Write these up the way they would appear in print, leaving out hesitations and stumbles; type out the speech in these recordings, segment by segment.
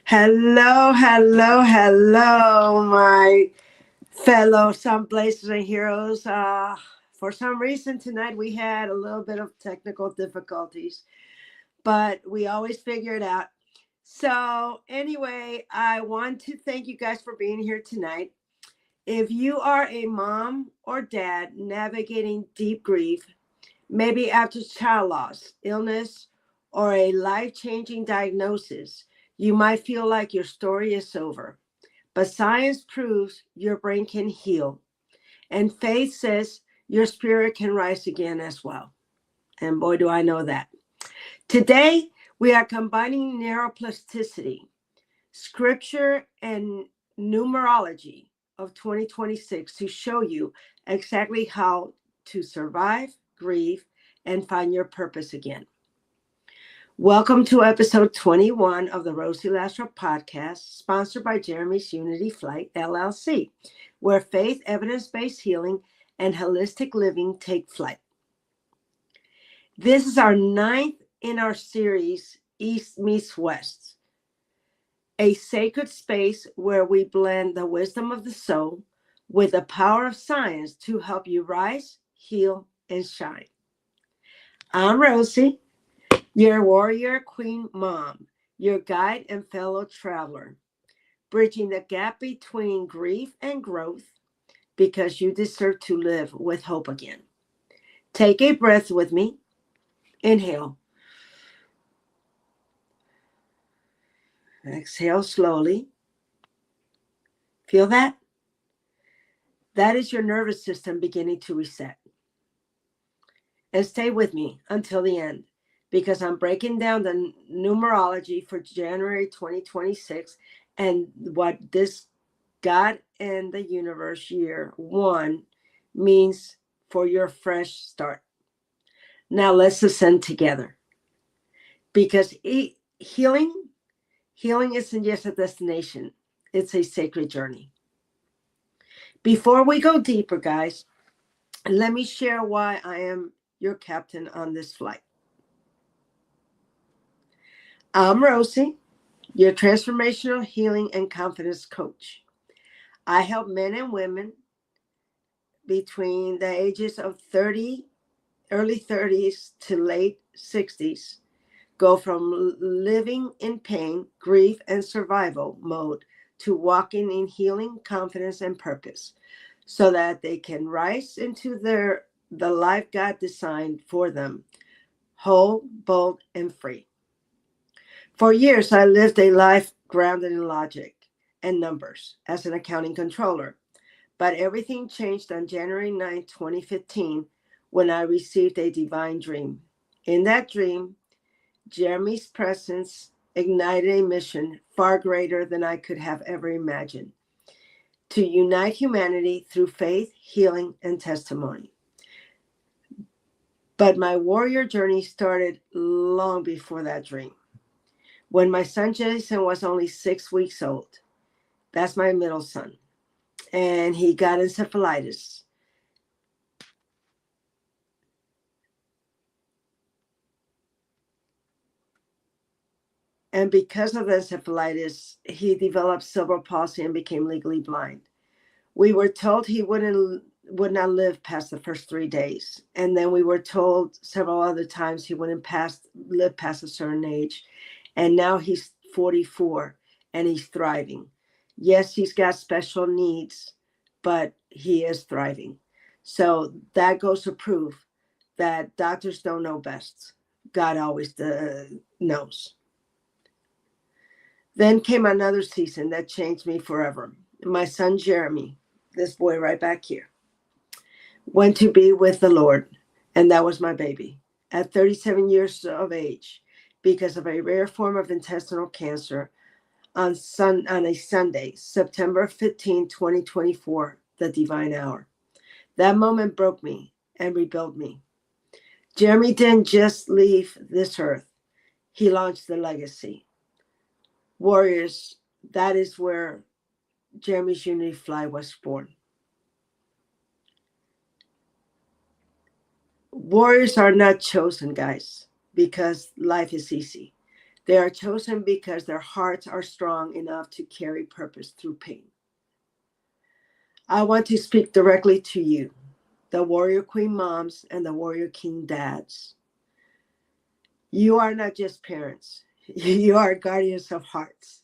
Hello, hello, hello, my fellow some places and heroes. For some reason tonight we had a little bit of technical difficulties, but we always figure it out. So, anyway, I want to thank you guys for being here tonight. If you are a mom or dad navigating deep grief, maybe after child loss, illness, or a life changing diagnosis, you might feel like your story is over. But science proves your brain can heal, and faith says your spirit can rise again as well. And boy, do I know that. Today, we are combining neuroplasticity, scripture, and numerology of 2026 to show you exactly how to survive, grieve, and find your purpose again. Welcome to episode 21 of the Rosie Lastra podcast, sponsored by Jeremy's Unity Flight, LLC, where faith, evidence-based healing, and holistic living take flight. This is our ninth in our series, East Meets West, a sacred space where we blend the wisdom of the soul with the power of science to help you rise, heal, and shine. I'm Rosie, your warrior queen mom, your guide and fellow traveler, bridging the gap between grief and growth because you deserve to live with hope again. Take a breath with me. Inhale. Exhale slowly. Feel that? That is your nervous system beginning to reset. And stay with me until the end because I'm breaking down the numerology for January 2026 and what this God and the universe year one means for your fresh start. Now let's ascend together because healing isn't just a destination. It's a sacred journey. Before we go deeper, guys, let me share why I am your captain on this flight. I'm Rosie, your transformational healing and confidence coach. I help men and women between the ages of early 30s to late 60s, go from living in pain, grief, and survival mode to walking in healing, confidence, and purpose so that they can rise into the life God designed for them, whole, bold, and free. For years, I lived a life grounded in logic and numbers as an accounting controller. But everything changed on January 9, 2015, when I received a divine dream. In that dream, Jeremy's presence ignited a mission far greater than I could have ever imagined: to unite humanity through faith, healing, and testimony. But my warrior journey started long before that dream. When my son Jason was only 6 weeks old, that's my middle son, and he got encephalitis. And because of the encephalitis, he developed cerebral palsy and became legally blind. We were told he would not live past the first 3 days. And then we were told several other times he wouldn't live past a certain age. And now he's 44 and he's thriving. Yes, he's got special needs, but he is thriving. So that goes to prove that doctors don't know best. God always knows. Then came another season that changed me forever. My son Jeremy, this boy right back here, went to be with the Lord, and that was my baby at 37 years of age because of a rare form of intestinal cancer on a Sunday, September 15, 2024, the divine hour. That moment broke me and rebuilt me. Jeremy didn't just leave this earth. He launched the legacy. Warriors, that is where Jeremy's Unity Fly was born. Warriors are not chosen, guys, because life is easy. They are chosen because their hearts are strong enough to carry purpose through pain. I want to speak directly to you, the Warrior Queen moms and the Warrior King dads. You are not just parents, you are guardians of hearts,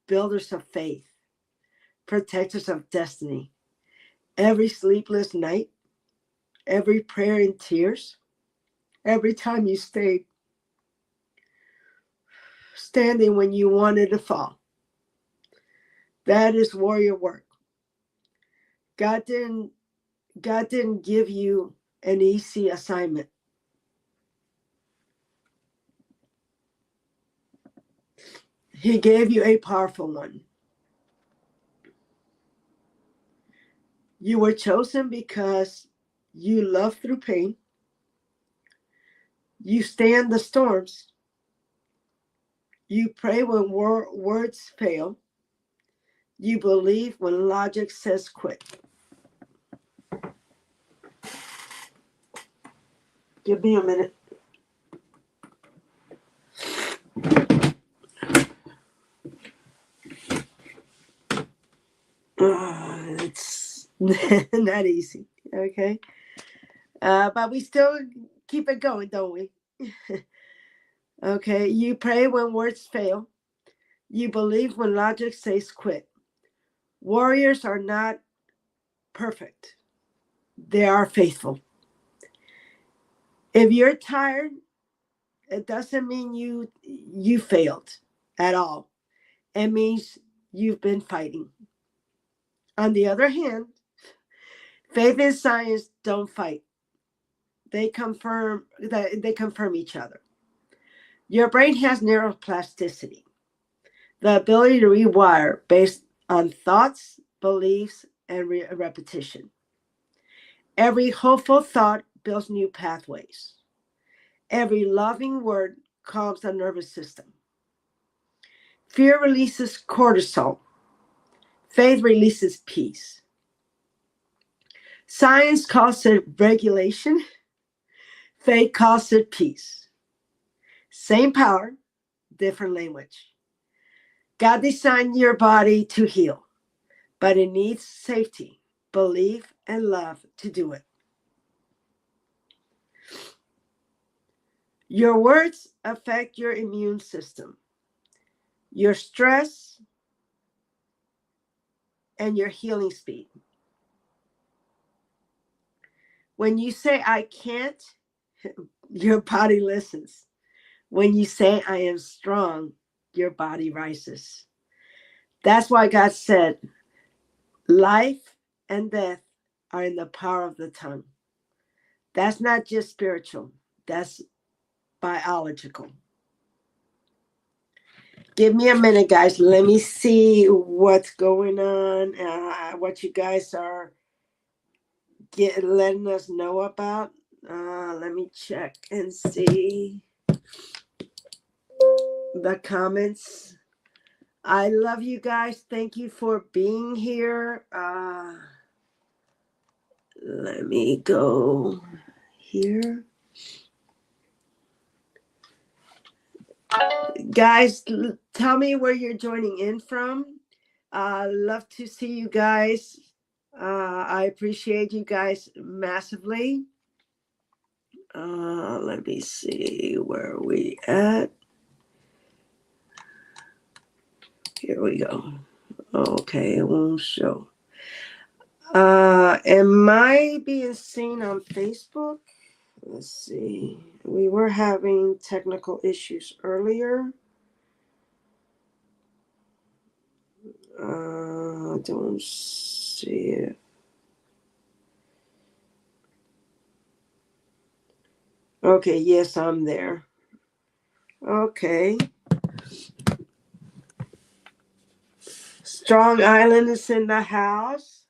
builders of faith, protectors of destiny. Every sleepless night, every prayer in tears, every time you stayed standing when you wanted to fall. That is warrior work. God didn't God didn't give you an easy assignment. He gave you a powerful one. You were chosen because you love through pain. You stand the storms. You pray when words fail. You believe when logic says quit. Give me a minute. It's not easy, okay? But we still keep it going, don't we? Okay, you pray when words fail. You believe when logic says quit. Warriors are not perfect. They are faithful. If you're tired, it doesn't mean you failed at all. It means you've been fighting. On the other hand, faith and science don't fight. They confirm each other. Your brain has neuroplasticity, the ability to rewire based on thoughts, beliefs, and repetition. Every hopeful thought builds new pathways. Every loving word calms the nervous system. Fear releases cortisol. Faith releases peace. Science calls it regulation. Faith calls it peace. Same power, different language. God designed your body to heal, but it needs safety, belief, and love to do it. Your words affect your immune system, your stress, and your healing speed. When you say, I can't, your body listens. When you say, I am strong, your body rises. That's why God said, life and death are in the power of the tongue. That's not just spiritual, that's biological. Give me a minute, guys. Let me see what's going on, what you guys are letting us know about. Let me check and see the comments. I love you guys. Thank you for being here. Let me go here. Guys, tell me where you're joining in from. Love to see you guys. I appreciate you guys massively. Let me see where are we at. Here we go. Okay, it won't show. Am I being seen on Facebook? Let's see. We were having technical issues earlier. I don't see it. Okay, yes, I'm there. Okay. Strong Island is in the house.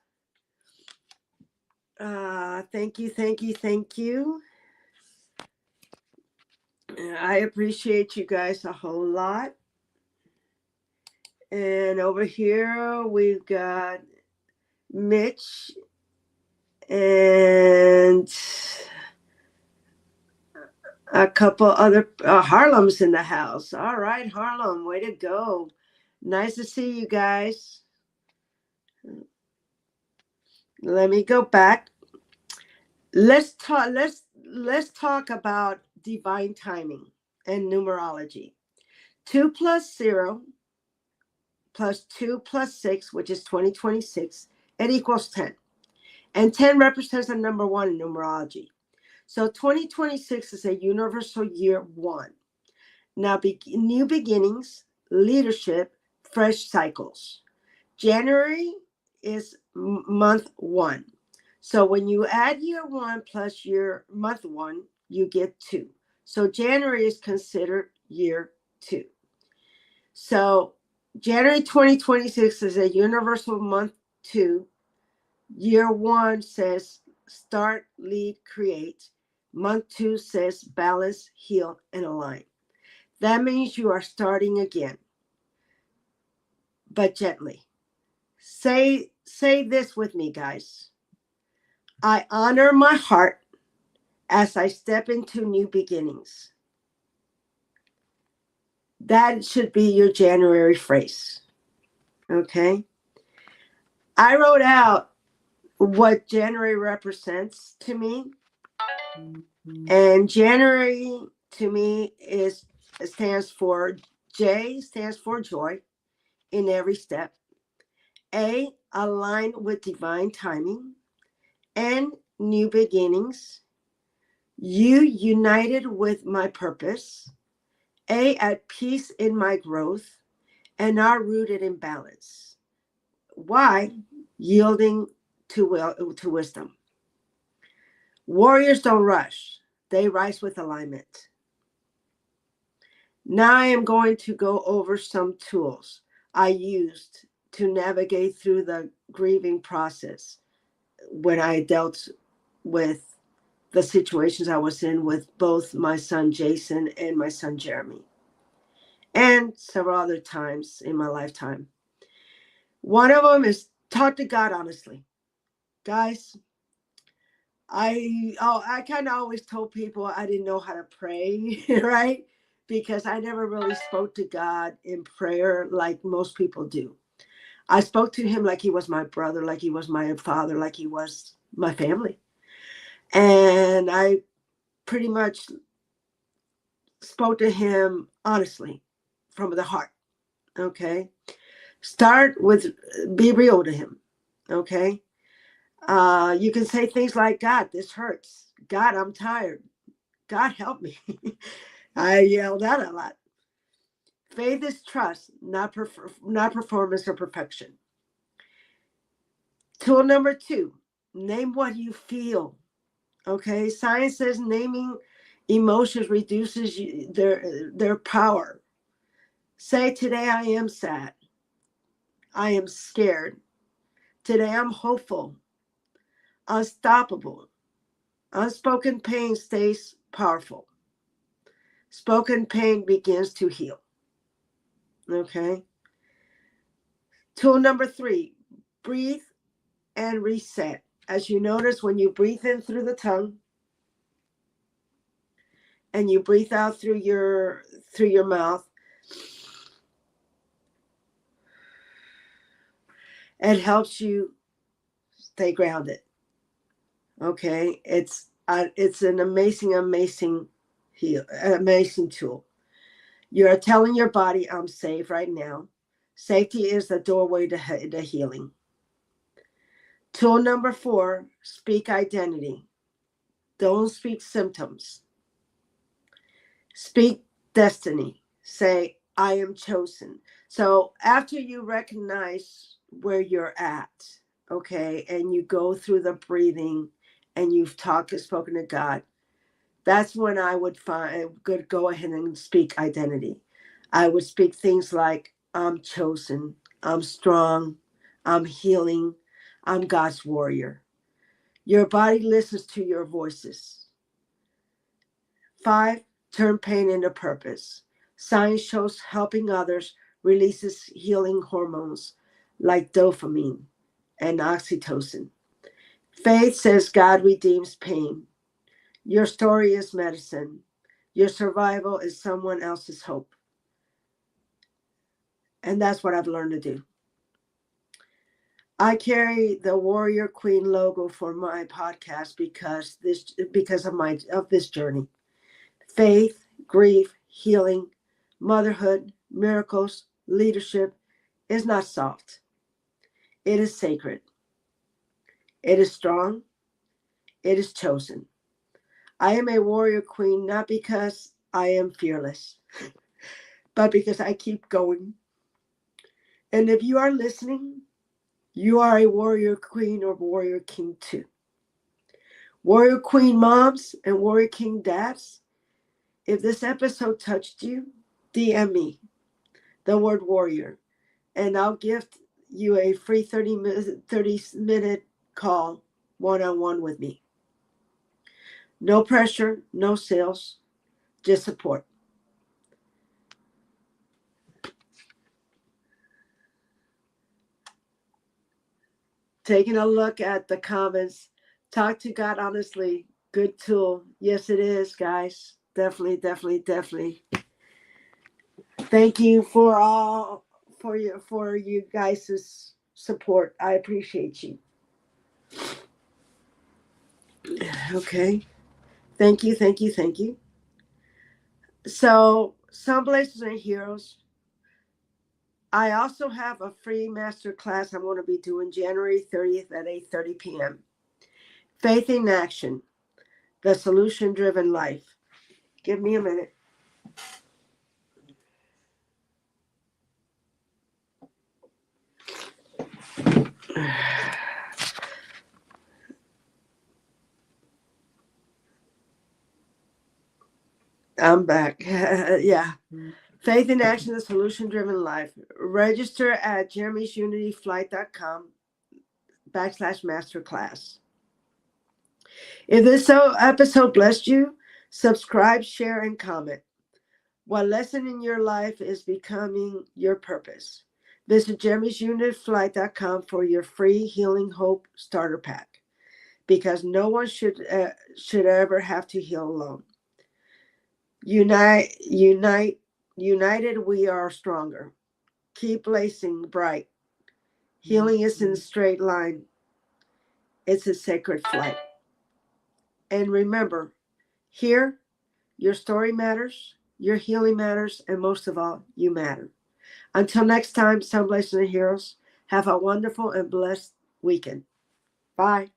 Thank you, thank you, thank you. I appreciate you guys a whole lot. And over here we've got Mitch and A couple other Harlem's in the house. All right, Harlem, way to go. Nice to see you guys. Let me go back. Let's talk about divine timing and numerology. 2 plus 0 plus 2 plus 6, which is 2026, it equals 10. And 10 represents the number 1 in numerology. So 2026 is a universal year 1. Now, new beginnings, leadership, fresh cycles. January is month 1. So when you add year 1 plus year month 1, you get 2. So January is considered year 2. So January 2026 is a universal month 2. Year 1 says start, lead, create. Month 2 says balance, heal, and align. That means you are starting again, but gently. Say this with me, guys. I honor my heart as I step into new beginnings. That should be your January phrase. Okay? I wrote out what January represents to me. And January to me stands for J, stands for joy in every step. A, aligned with divine timing. N, new beginnings. U, united with my purpose. A, at peace in my growth. And R, rooted in balance. Y, yielding to wisdom. Warriors don't rush. They rise with alignment. Now I am going to go over some tools I used to navigate through the grieving process when I dealt with the situations I was in with both my son Jason and my son Jeremy, and several other times in my lifetime. One of them is talk to God honestly. Guys, I kind of always told people I didn't know how to pray, right? Because I never really spoke to God in prayer like most people do. I spoke to him like he was my brother, like he was my father, like he was my family. And I pretty much spoke to him honestly from the heart. Okay. Start with, be real to him. Okay. You can say things like, God, this hurts. God, I'm tired. God, help me. I yelled out a lot. Faith is trust, not performance or perfection. Tool number 2, name what you feel. Okay. Science says naming emotions reduces their power. Say, today I am sad. I am scared. Today I'm hopeful. Unstoppable. Unspoken pain stays powerful. Spoken pain begins to heal. Okay. Tool number 3, breathe and reset. As you notice, when you breathe in through the tongue and you breathe out through your mouth, it helps you stay grounded. Okay, it's an amazing tool. You're telling your body, I'm safe right now. Safety is the doorway to healing. Tool number 4, speak identity. Don't speak symptoms. Speak destiny. Say, I am chosen. So after you recognize where you're at, okay, and you go through the breathing and you've spoken to God, that's when I would go ahead and speak identity. I would speak things like, I'm chosen, I'm strong, I'm healing, I'm God's warrior. Your body listens to your voices. 5, turn pain into purpose. Science shows helping others releases healing hormones like dopamine and oxytocin. Faith says God redeems pain. Your story is medicine. Your survival is someone else's hope. And that's what I've learned to do. I carry the Warrior Queen logo for my podcast because of this journey. Faith, grief, healing, motherhood, miracles, leadership is not soft. It is sacred. It is strong. It is chosen. I am a warrior queen not because I am fearless, but because I keep going. And if you are listening, you are a warrior queen or warrior king too. Warrior queen moms and warrior king dads, if this episode touched you, DM me the word warrior, and I'll gift you a free 30-minute call one-on-one with me. No pressure, no sales, just support. Taking a look at the comments, talk to God honestly, good tool. Yes, it is, guys. Definitely. Thank you for you guys' support. I appreciate you. Okay. Thank you. So, Some Blazers and Heroes. I also have a free master class I'm going to be doing January 30th at 8:30 p.m. Faith in Action, the Solution-Driven Life. Give me a minute. I'm back. Yeah. Faith in Action, the Solution-Driven Life. Register at jeremy'sunityflight.com/masterclass. If this episode blessed you, subscribe, share, and comment. What lesson in your life is becoming your purpose? Visit jeremy'sunityflight.com for your free Healing Hope starter pack, because no one should ever have to heal alone. United we are stronger. Keep blazing bright. Healing isn't a straight line. It's a sacred flight. And remember, here, your story matters, your healing matters, and most of all, you matter. Until next time, Some Blazers and Heroes, have a wonderful and blessed weekend. Bye.